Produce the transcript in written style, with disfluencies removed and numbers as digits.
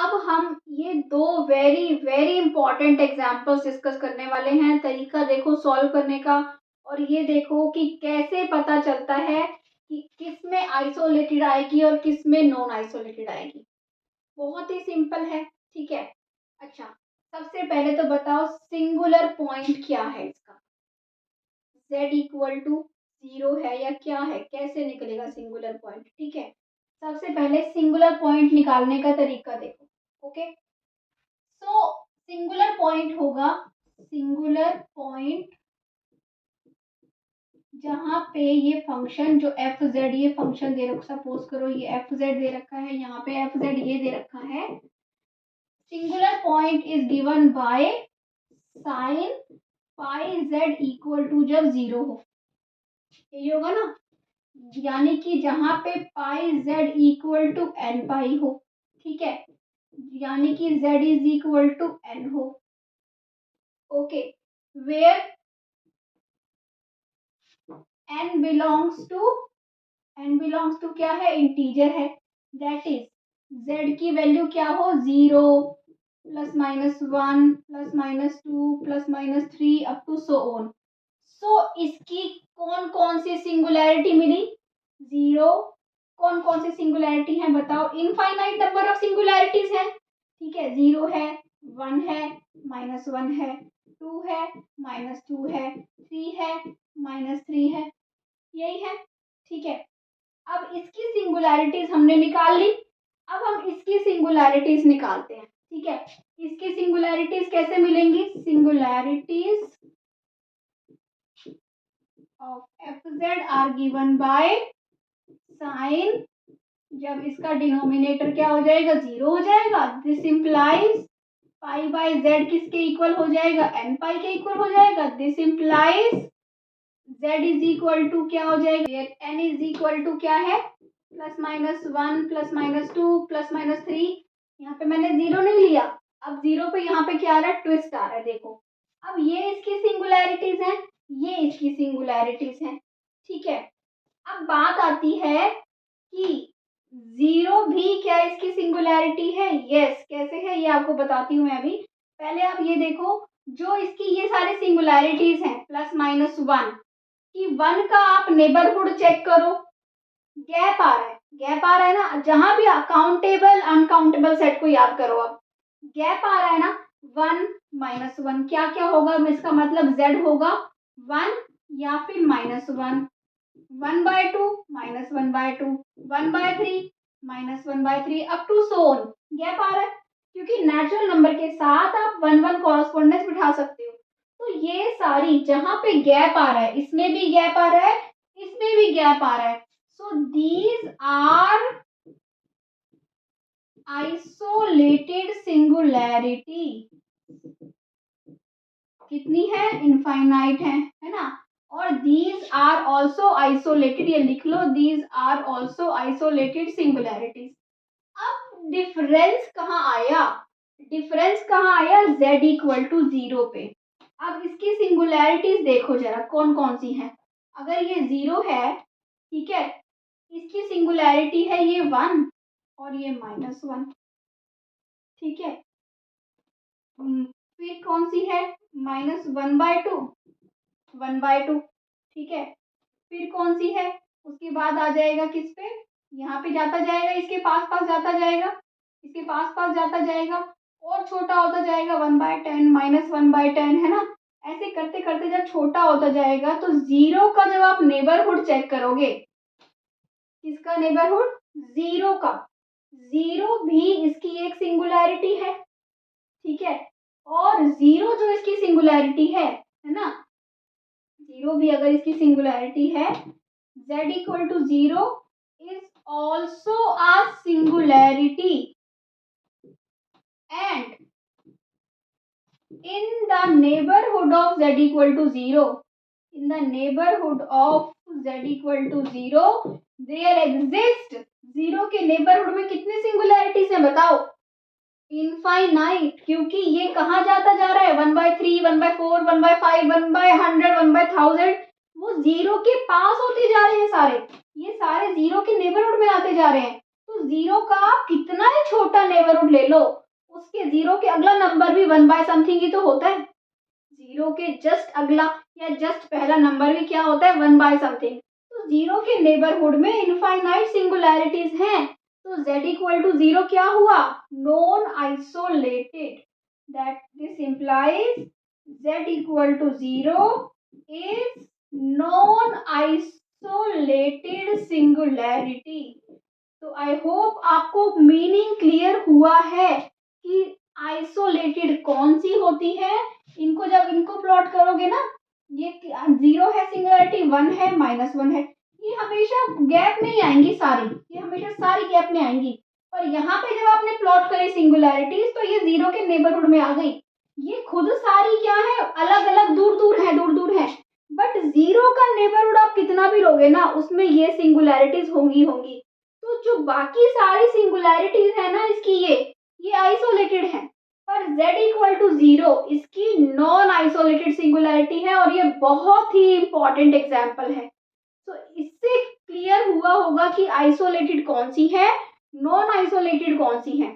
अब हम ये दो very very important examples discuss करने वाले हैं। तरीका देखो सॉल्व करने का, और ये देखो कि कैसे पता चलता है कि किस में आइसोलेटेड आएगी और किस में नॉन आइसोलेटेड आएगी। बहुत ही सिंपल है, ठीक है। अच्छा, सबसे पहले तो बताओ सिंगुलर पॉइंट क्या है इसका। z इक्वल टू 0 है या क्या है, कैसे निकलेगा सिंगुलर पॉइंट, ठीक है। सबसे पहले सिंगुलर पॉइंट निकालने का तरीका देखो। ओके, सो सिंगुलर पॉइंट होगा, सिंगुलर पॉइंट जहां पे ये फंक्शन जो एफ जेड, ये फंक्शन दे रखा, सपोज करो ये एफ जेड दे रखा है, यहाँ पे एफ जेड ये दे रखा है। Singular point is given by sine pi Z equal to जब 0 हो, यही होगा ना, यानी कि जहां पे pi Z equal to n pi हो, ठीक है, यानी कि z is equal to n हो। Okay, where n belongs to क्या है, इंटीजर है, दैट इज z की वैल्यू क्या हो, 0 plus minus 1 plus minus 2 plus minus 3 up to so on. So इसकी कौन कौन सी सिंगुलैरिटी मिली, 0। कौन कौन सी सिंगुलैरिटी है बताओ, इनफाइनाइट नंबर ऑफ सिंगुलैरिटीज है, ठीक है। 0 है, 1 है, माइनस 1 है, 2 है, माइनस 2 है, 3 है, माइनस 3 है, यही है, ठीक है। अब इसकी सिंगुलैरिटीज हमने निकाल ली, अब हम इसकी सिंगुलैरिटीज निकालते हैं, ठीक है। इसकी सिंगुलैरिटीज कैसे मिलेंगी, singularities of f z are given by sine, जब इसका डिनोमिनेटर क्या हो जाएगा, 0 हो जाएगा, this implies pi by z किसके इक्वल हो जाएगा, एन पाई के इक्वल हो जाएगा, this implies z is equal to क्या हो जाएगा, n इज इक्वल टू क्या है, plus minus 1 plus minus 2 plus minus 3। यहाँ पे मैंने 0 नहीं लिया, अब 0 पे यहाँ पे क्या आ रहा है, ट्विस्ट आ रहा है, देखो। अब ये इसकी सिंगुलैरिटीज हैं, ये इसकी सिंगुलैरिटीज हैं, ठीक है। अब बात आती है कि 0 भी क्या इसकी सिंगुलैरिटी है, यस। कैसे है ये आपको बताती हूँ मैं अभी। पहले आप ये देखो, जो इसकी ये सारी सिंगुलैरिटीज हैं प्लस माइनस 1 कि 1 का आप नेबरहुड चेक करो, गैप आ रहा है, गैप आ रहा है ना, जहां भी काउंटेबल अनकाउंटेबल सेट को याद करो, अब गैप आ रहा है ना, 1 माइनस 1 क्या क्या होगा, इसका मतलब z होगा 1 या फिर minus 1, 1/2 minus 1/2, 1/3 minus 1/3 up to so on. Gap आ रहा है क्योंकि नेचुरल नंबर के साथ आप 1 कॉरस्पॉन्डेंस बिठा सकते हो। तो ये सारी जहां पे गैप आ रहा है, इसमें भी गैप आ रहा है, इसमें भी गैप आ रहा है, so these are isolated singularity. कितनी है, इनफाइनाइट है ना। और दीज आर ऑल्सो आइसोलेटेड, ये लिख लो, दीज आर ऑल्सो आइसोलेटेड सिंगुलैरिटीज। अब डिफरेंस कहाँ आया, डिफरेंस कहाँ आया, z इक्वल टू 0 पे। अब इसकी सिंगुलैरिटीज देखो जरा कौन कौन सी हैं। अगर ये 0 है, ठीक है, इसकी सिंगुलैरिटी है ये 1 और ये माइनस 1, ठीक है। फिर कौन सी है, माइनस 1/2, 1/2, ठीक है। फिर कौन सी है, उसके बाद आ जाएगा किस पे, यहाँ पे जाता जाएगा, इसके पास पास जाता जाएगा, इसके पास पास जाता जाएगा और छोटा होता जाएगा, 1/10 माइनस 1/10, है ना। ऐसे करते करते जब छोटा होता जाएगा तो 0 का जब आप नेबरहुड चेक करोगे, किसका नेबरहुड, 0 का, 0 भी इसकी एक सिंगुलैरिटी है, ठीक है। और 0 जो इसकी सिंगुलैरिटी है ना, 0 भी अगर इसकी सिंगुलैरिटी है, z equal to 0 is also a singularity and in the neighborhood of z equal to 0, in the neighborhood of z equal to 0 there exist, 0 के नेबरहुड में कितनी सिंगुलैरिटीज है बताओ, इनफाइनाइट, क्योंकि ये कहाँ जाता जा रहा है, 1/3 1/4 1/5 1/100 1/1000, वो 0 के पास होते जा रहे हैं सारे, ये सारे 0 के नेबरहुड में आते जा रहे हैं। तो 0 का आप कितना ही छोटा नेबरहुड ले लो, उसके 0 के अगला नंबर भी 1 बाय समथिंग ही तो होता है। 0 के जस्ट अगला या जस्ट पहला नंबर भी क्या होता है, 1 बाय समथिंग। तो 0 के नेबरहुड में इनफाइनाइट सिंगुलैरिटीज हैं, तो z इक्वल टू 0 क्या हुआ, non isolated. That this implies z equal to 0 is non isolated singularity. तो आई होप आपको मीनिंग क्लियर हुआ है कि आइसोलेटेड कौन सी होती है। इनको जब इनको प्लॉट करोगे ना, ये 0 है सिंगुलैरिटी, 1 है, -1 है, ये हमेशा गैप में ही आएंगी सारी, ये हमेशा सारी गैप में आएंगी। और यहाँ पे जब आपने प्लॉट करी सिंगुलैरिटीज तो ये 0 के नेबरहुड में आ गई। ये खुद सारी क्या है, अलग अलग दूर दूर है, बट 0 का नेबरहुड आप कितना भी लोगे ना, उसमें ये सिंगुलैरिटीज होंगी होंगी। तो जो बाकी सारी सिंगुलैरिटीज है ना इसकी, ये आइसोलेटेड है, पर z इक्वल टू 0 इसकी नॉन आइसोलेटेड सिंगुलैरिटी है, और ये बहुत ही इंपॉर्टेंट एग्जाम्पल है। तो इससे क्लियर हुआ होगा कि आइसोलेटेड कौन सी है, नॉन आइसोलेटेड कौन सी है।